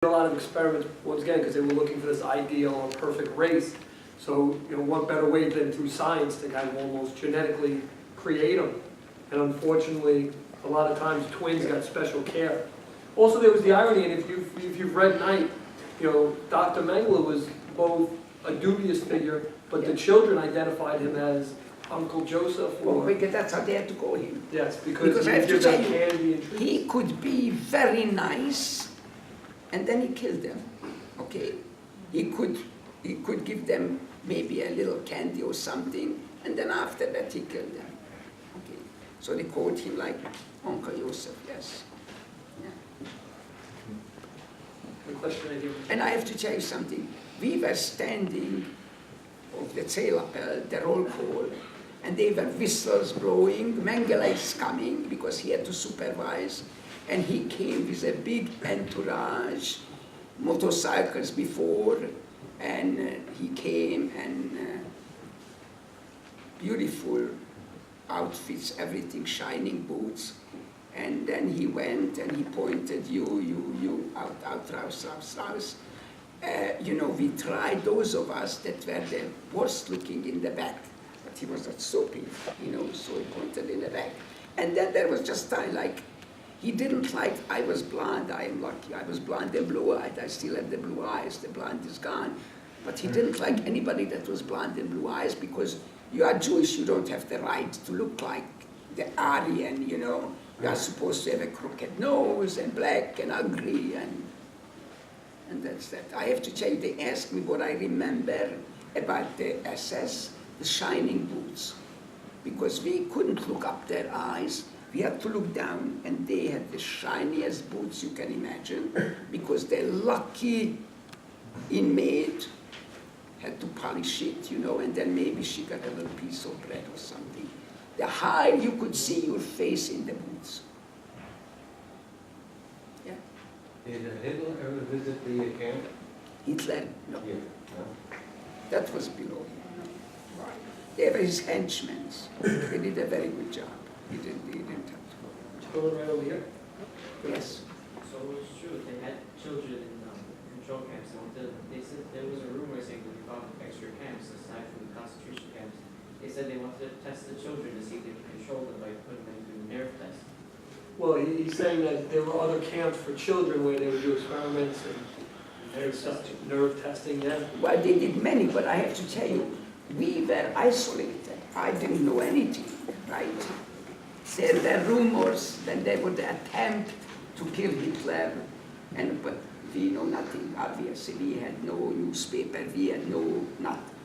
a lot of experiments, once again, because they were looking for this ideal or perfect race. So, what better way than through science to kind of almost genetically create them? And unfortunately, a lot of times twins got special care. Also, there was the irony, and if you've read Night, Dr. Mengele was both a dubious figure, but the children identified him as Uncle Joseph. Well, because that's how they had to call him. Yes, because I he have to gives tell them you, candy and treats. he could be very nice, and then he killed them. Okay, he could give them maybe a little candy or something, and then after that he killed them. Okay, so they called him like Uncle Joseph. Yes. Yeah. The question I hear. And I have to tell you something. We were standing of the Zählerpel, the roll call, and they were whistles blowing. Mengele is coming because he had to supervise, and he came with a big entourage, motorcycles before, and he came and beautiful outfits, everything, shining boots. And then he went and he pointed, you, out, raus. We tried, those of us that were the worst looking in the back, but he was not soapy, so he pointed in the back. And then there was just time, like, he didn't like, I was blonde, I am lucky, I was blonde and blue-eyed, I still have the blue eyes, the blonde is gone. But he didn't like anybody that was blonde and blue eyes because you are Jewish, you don't have the right to look like the Aryan, You are supposed to have a crooked nose and black and ugly and that's that. I have to tell you, they asked me what I remember about the SS, the shining boots. Because we couldn't look up their eyes, we had to look down, and they had the shiniest boots you can imagine, because the lucky inmate had to polish it, and then maybe she got a little piece of bread or something. The higher you could see your face in the boots. Yeah. Did Hitler ever visit the camp? Hitler? No. Yeah. No? That was below him. No. They were his henchmen. They did a very good job. He didn't have to go. Children right over here. Yes. So it was true, they had children in control camps, and they said there was a rumor saying that they found extra camps aside from the concentration camps. They said they wanted to test the children to see if they could control them by putting them through nerve tests. Well, he's saying that there were other camps for children where they would do experiments and nerve testing, yeah. Well, they did many, but I have to tell you, we were isolated. I didn't know anything, right? There were rumors that they would attempt to kill Hitler, but we know nothing, obviously. We had no newspaper, we had no nothing.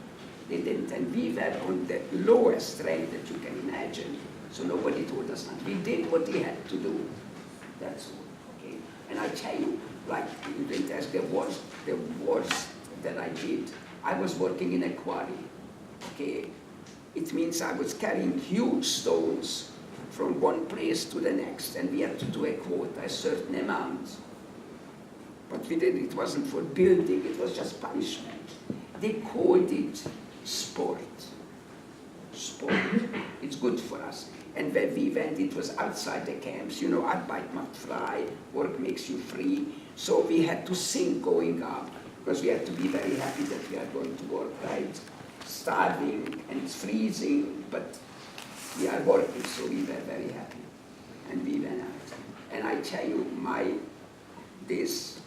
They didn't, and we were on the lowest rank that you can imagine. So nobody told us nothing. We did what we had to do. That's all, okay? And I tell you, like, you didn't ask, the worst that I did, I was working in a quarry, okay? It means I was carrying huge stones from one place to the next, and we had to do a quota, a certain amount. But we did, it wasn't for building, it was just punishment. They called it sport. Sport. It's good for us. And when we went, it was outside the camps. Arbeit macht frei, work makes you free. So we had to sing going up, because we had to be very happy that we are going to work, right? Starving and freezing, but we are working, so we were very happy. And we went out. And I tell you, this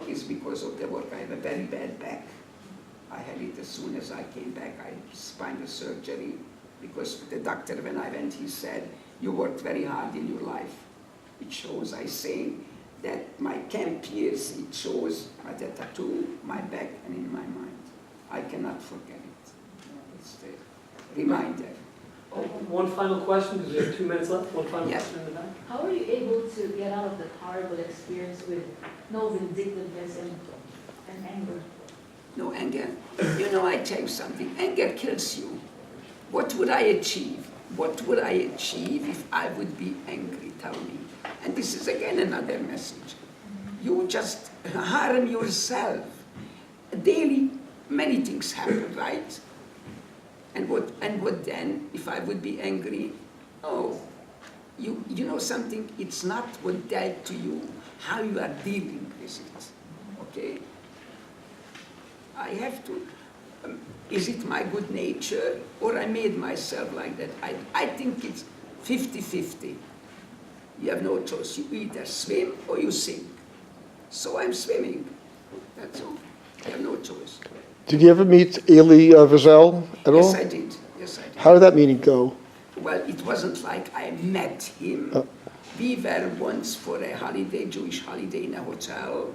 is because of the work. I have a very bad back. I had it as soon as I came back. I had spinal surgery because the doctor, when I went, he said, you worked very hard in your life. It shows, I say, that my camp years, it shows the tattoo, my back, and in my mind. I cannot forget it. It's the reminder. Oh, one final question, because we have 2 minutes left. One final Yeah. question in the back. How are you able to get out of that horrible experience with no vindictiveness and anger? No anger. I tell you something, anger kills you. What would I achieve? What would I achieve if I would be angry? Tell me. And this is again another message. You just harm yourself. Daily, many things happen, right? And what then, if I would be angry? Oh, you know something, it's not what died to you, how you are dealing This is, okay? I have to, is it my good nature or I made myself like that? I think it's 50-50. You have no choice. You either swim or you sink. So I'm swimming. That's all. I have no choice. Did you ever meet Elie Wiesel at all? Yes, I did. Yes, I did. How did that meeting go? Well, it wasn't like I met him. We were once for a holiday, Jewish holiday in a hotel,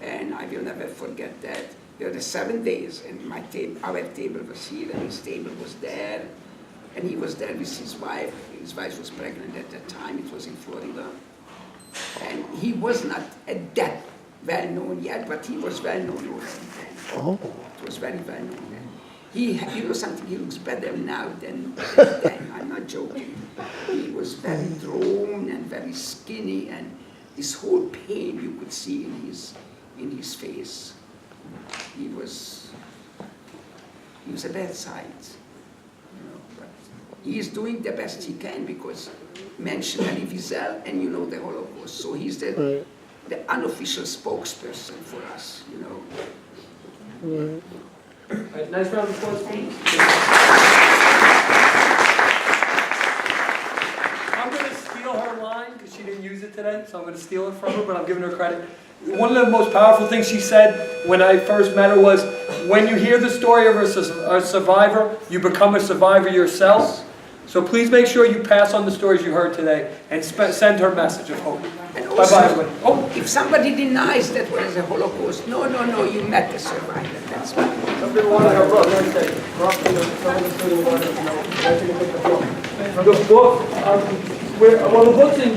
and I will never forget that. There were 7 days, and our table was here, and his table was there, and he was there with his wife. His wife was pregnant at that time. It was in Florida, and he was not that well known yet, but he was well known already then. Oh. It was very well known then. You know something, he looks better now than then. I'm not joking. He was very drawn and very skinny, and this whole pain you could see in his face. He was a bad sight, you know, but he is doing the best he can because mention Elie Wiesel and you know the Holocaust. So he's the unofficial spokesperson for us, you know. Right. All right, nice round of applause, please. I'm going to steal her line because she didn't use it today, so I'm going to steal it from her, but I'm giving her credit. One of the most powerful things she said when I first met her was, when you hear the story of a survivor, you become a survivor yourself. So please make sure you pass on the stories you heard today and send her a message of hope. Bye-bye, everybody. Oh. If somebody denies that there was a Holocaust, no, you met the survivor, that's why. Somebody wanted her book. The book, well, the book's in